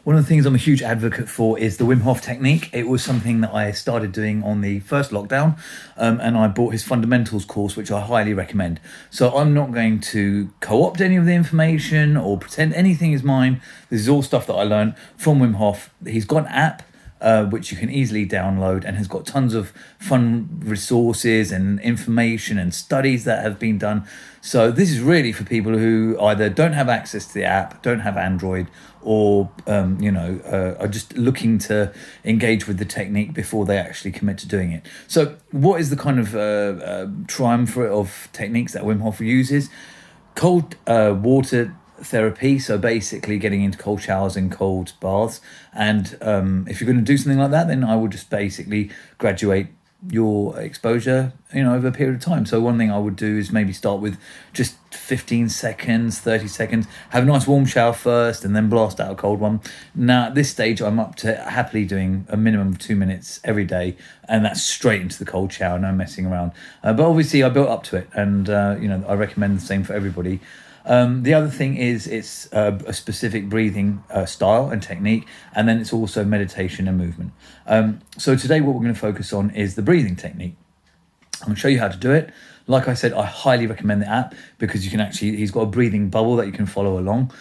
One of the things I'm a huge advocate for is the Wim Hof Technique. It was something that I started doing on the first lockdown, and I bought his fundamentals course, which I highly recommend. So I'm not going to co-opt any of the information or pretend anything is mine. This is all stuff that I learned from Wim Hof. He's got an app which you can easily download and has got tons of fun resources and information and studies that have been done. So this is really for people who either don't have access to the app, don't have Android, or are just looking to engage with the technique before they actually commit to doing it. So what is the kind of triumvirate of techniques that Wim Hof uses? Cold water therapy, so basically getting into cold showers and cold baths. And if you're going to do something like that, then I would just basically graduate your exposure, over a period of time. So one thing I would do is maybe start with just 15 seconds, 30 seconds, have a nice warm shower first, and then blast out a cold one. Now at this stage, I'm up to happily doing a minimum of 2 minutes every day, and that's straight into the cold shower, no messing around. But obviously I built up to it, and I recommend the same for everybody. The other thing is it's a specific breathing style and technique, and then it's also meditation and movement. So today what we're going to focus on is the breathing technique. I'm going to show you how to do it. Like I said, I highly recommend the app because he's got a breathing bubble that you can follow along.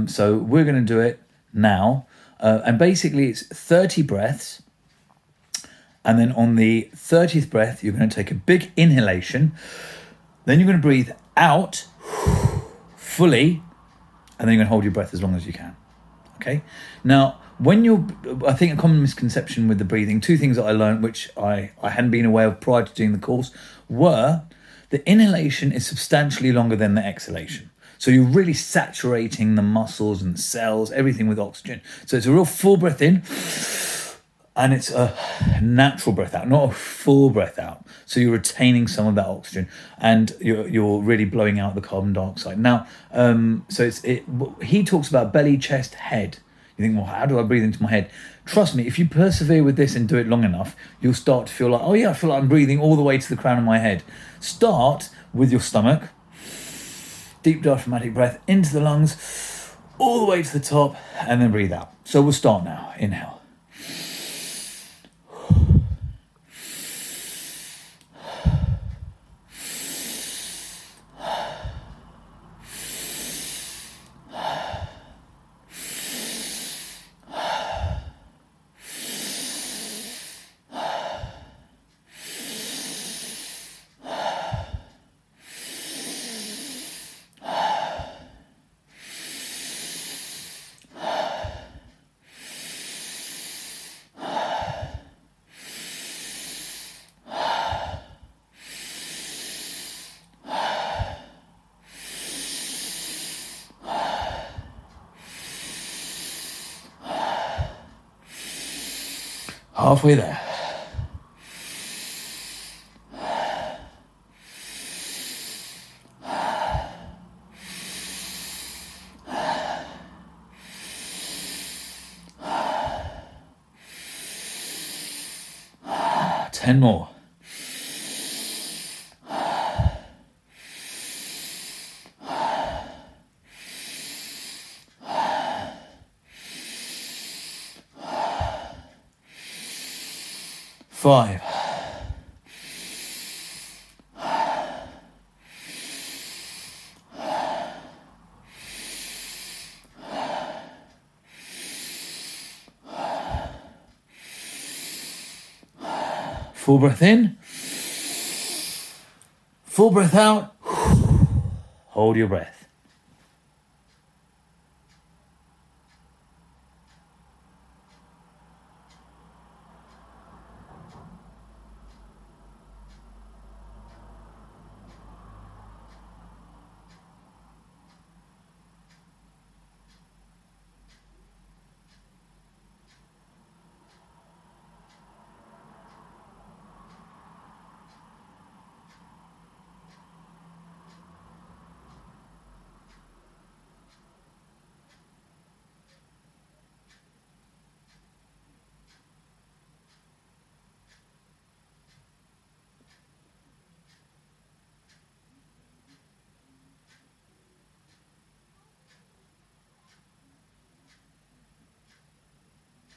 So we're going to do it now. And basically it's 30 breaths. And then on the 30th breath, you're going to take a big inhalation. Then you're going to breathe out fully, and then you're going to hold your breath as long as you can. Okay. Now, I think a common misconception with the breathing, two things that I learned, which I hadn't been aware of prior to doing the course, were the inhalation is substantially longer than the exhalation. So you're really saturating the muscles and cells, everything with oxygen. So it's a real full breath in, and it's a natural breath out, not a full breath out. So you're retaining some of that oxygen, and you're really blowing out the carbon dioxide. Now, he talks about belly, chest, head. You think, well, how do I breathe into my head? Trust me, if you persevere with this and do it long enough, you'll start to feel like, oh yeah, I feel like I'm breathing all the way to the crown of my head. Start with your stomach. Deep diaphragmatic breath into the lungs, all the way to the top, and then breathe out. So we'll start now. Inhale. Halfway there. Ten more. Five. Full breath in. Full breath out. Hold your breath.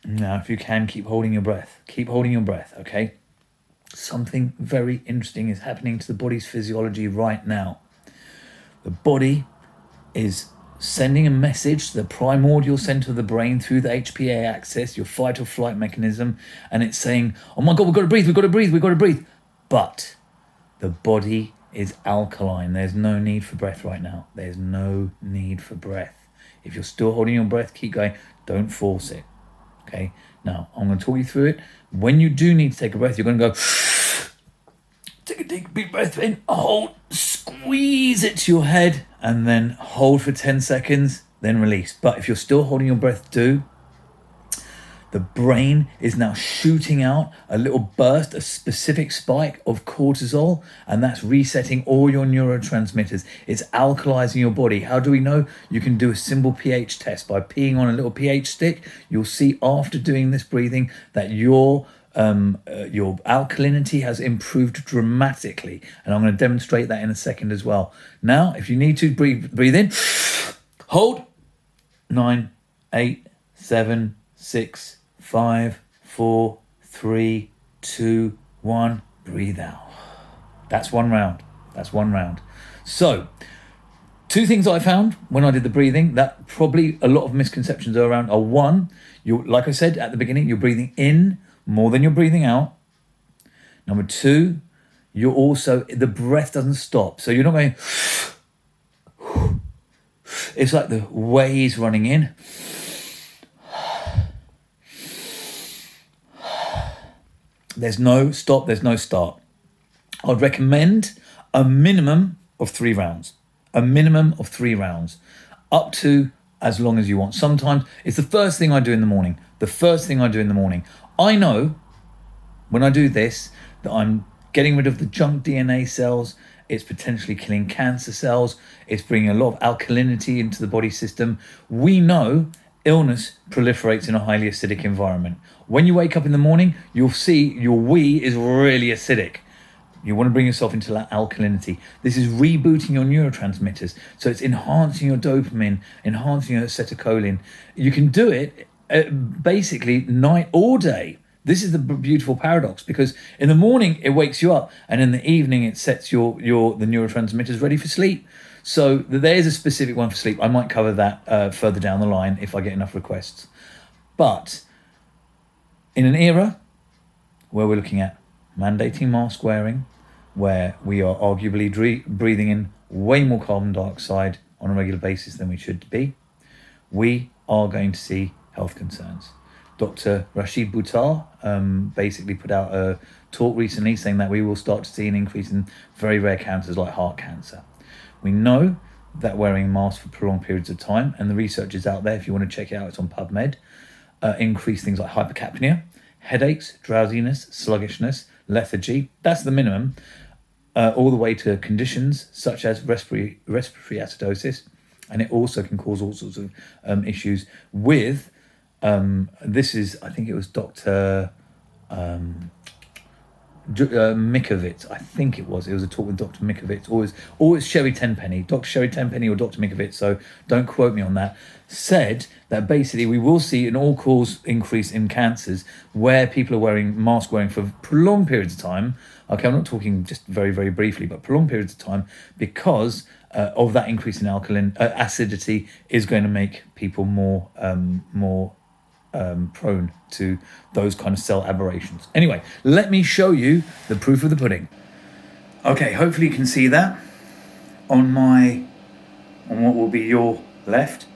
Now, if you can, keep holding your breath. Keep holding your breath, okay? Something very interesting is happening to the body's physiology right now. The body is sending a message to the primordial center of the brain through the HPA axis, your fight or flight mechanism, and it's saying, oh my God, we've got to breathe, we've got to breathe, we've got to breathe. But the body is alkaline. There's no need for breath right now. There's no need for breath. If you're still holding your breath, keep going. Don't force it. Okay? Now, I'm going to talk you through it. When you do need to take a breath, you're going to go, take a deep breath in, hold, squeeze it to your head, and then hold for 10 seconds, then release. But if you're still holding your breath, the brain is now shooting out a little burst, a specific spike of cortisol, and that's resetting all your neurotransmitters. It's alkalizing your body. How do we know? You can do a simple pH test by peeing on a little pH stick. You'll see after doing this breathing that your alkalinity has improved dramatically, and I'm going to demonstrate that in a second as well. Now, if you need to, breathe in, hold, 9, 8, 7, 6, 5, 4, 3, 2, 1, breathe out. That's one round. So, two things I found when I did the breathing that probably a lot of misconceptions are around are: one, like I said at the beginning, you're breathing in more than you're breathing out. Number two, the breath doesn't stop. So you're not going, it's like the waves running in. There's no stop, there's no start. I'd recommend a minimum of 3 rounds. Up to as long as you want. Sometimes it's the first thing I do in the morning. I know when I do this that I'm getting rid of the junk DNA cells. It's potentially killing cancer cells. It's bringing a lot of alkalinity into the body system. We know illness proliferates in a highly acidic environment. When you wake up in the morning, you'll see your wee is really acidic. You want to bring yourself into that alkalinity. This is rebooting your neurotransmitters. So it's enhancing your dopamine, enhancing your acetylcholine. You can do it basically night or day. This is the beautiful paradox, because in the morning it wakes you up, and in the evening it sets the neurotransmitters ready for sleep. So there is a specific one for sleep. I might cover that further down the line if I get enough requests. But in an era where we're looking at mandating mask wearing, where we are arguably breathing in way more carbon dioxide on a regular basis than we should be, we are going to see health concerns. Dr. Rashid Buttar basically put out a talk recently saying that we will start to see an increase in very rare cancers like heart cancer. We know that wearing masks for prolonged periods of time, and the research is out there if you want to check it out, it's on PubMed, increase things like hypercapnia, headaches, drowsiness, sluggishness, lethargy. That's the minimum, all the way to conditions such as respiratory acidosis, and it also can cause all sorts of issues with this is, I think it was Dr. Mikovits, I think it was a talk with Dr. Mikovits, always Sherry Tenpenny, Dr. Sherry Tenpenny or Dr. Mikovits, so don't quote me on that, said that basically we will see an all-cause increase in cancers where people are wearing mask wearing for prolonged periods of time. Okay, I'm not talking just very, very briefly, but prolonged periods of time, because of that increase in acidity is going to make people more prone to those kind of cell aberrations. Anyway, let me show you the proof of the pudding. Okay, hopefully you can see that. On what will be your left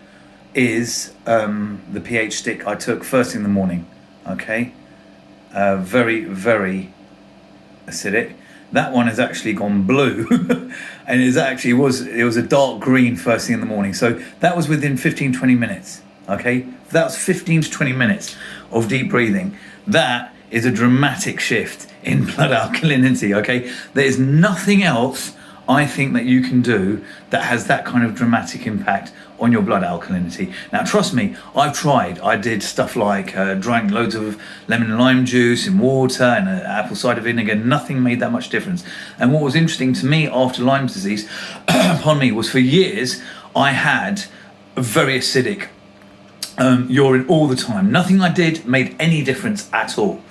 is the pH stick I took first thing in the morning. Okay, very, very acidic. That one has actually gone blue, and it was a dark green first thing in the morning. So that was within 15-20 minutes. Okay, that's 15 to 20 minutes of deep breathing. That is a dramatic shift in blood alkalinity. Okay, there is nothing else I think that you can do that has that kind of dramatic impact on your blood alkalinity. Now, trust me, I've tried. I did stuff like drank loads of lemon and lime juice in water and apple cider vinegar. Nothing made that much difference. And what was interesting to me after Lyme disease, was for years I had a very acidic You're in all the time. Nothing I did made any difference at all.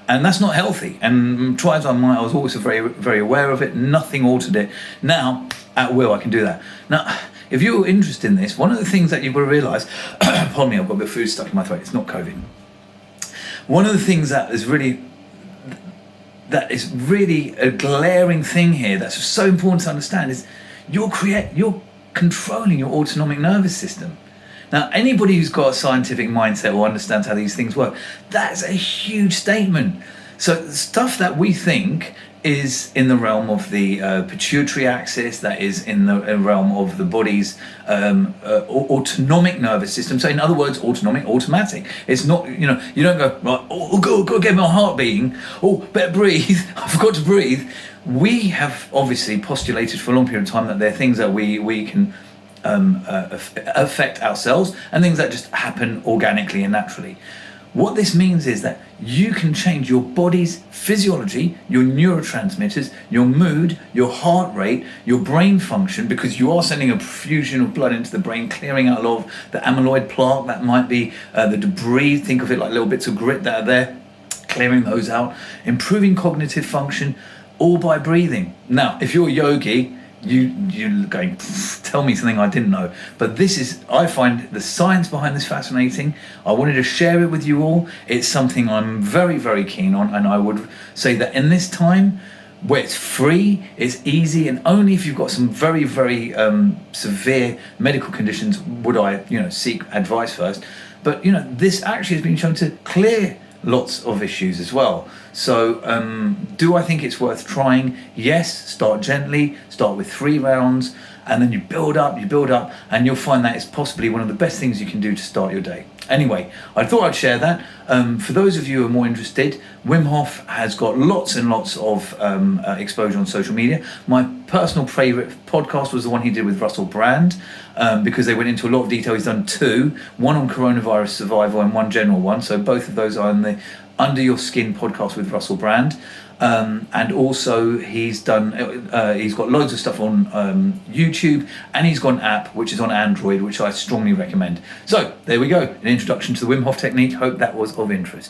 And that's not healthy. And try as I might, I was always very, very aware of it. Nothing altered it. Now, at will, I can do that. Now, if you're interested in this, one of the things that you've got to realise, pardon me, I've got a bit of food stuck in my throat. It's not COVID. One of the things that is really a glaring thing here that's so important to understand is you're controlling your autonomic nervous system. Now, anybody who's got a scientific mindset or understands how these things work, that's a huge statement. So the stuff that we think is in the realm of the pituitary axis, that is in the realm of the body's autonomic nervous system. So in other words, automatic. It's not, you don't go, right, go get my heart beating. Oh, better breathe. I forgot to breathe. We have obviously postulated for a long period of time that there are things that we can affect ourselves and things that just happen organically and naturally. What this means is that you can change your body's physiology, your neurotransmitters, your mood, your heart rate, your brain function, because you are sending a profusion of blood into the brain, clearing out a lot of the amyloid plaque that might be the debris. Think of it like little bits of grit that are there, clearing those out, improving cognitive function, all by breathing. Now, if you're a yogi, you're going, tell me something I didn't know. But I find the science behind this fascinating. I wanted to share it with you all. It's something I'm very, very keen on. And I would say that in this time where it's free, it's easy, and only if you've got some very, very severe medical conditions would I, seek advice first. But, this actually has been shown to clear lots of issues as well. So do I think it's worth trying? Yes. Start gently, start with 3 rounds, and then you build up, and you'll find that it's possibly one of the best things you can do to start your day. Anyway, I thought I'd share that. For those of you who are more interested, Wim Hof has got lots and lots of exposure on social media. My personal favourite podcast was the one he did with Russell Brand, because they went into a lot of detail. He's done 2, one on coronavirus survival and one general one. So both of those are in the Under Your Skin podcast with Russell Brand. And also he's got loads of stuff on YouTube, and he's got an app which is on Android, which I strongly recommend. So there we go, an introduction to the Wim Hof technique. Hope that was of interest.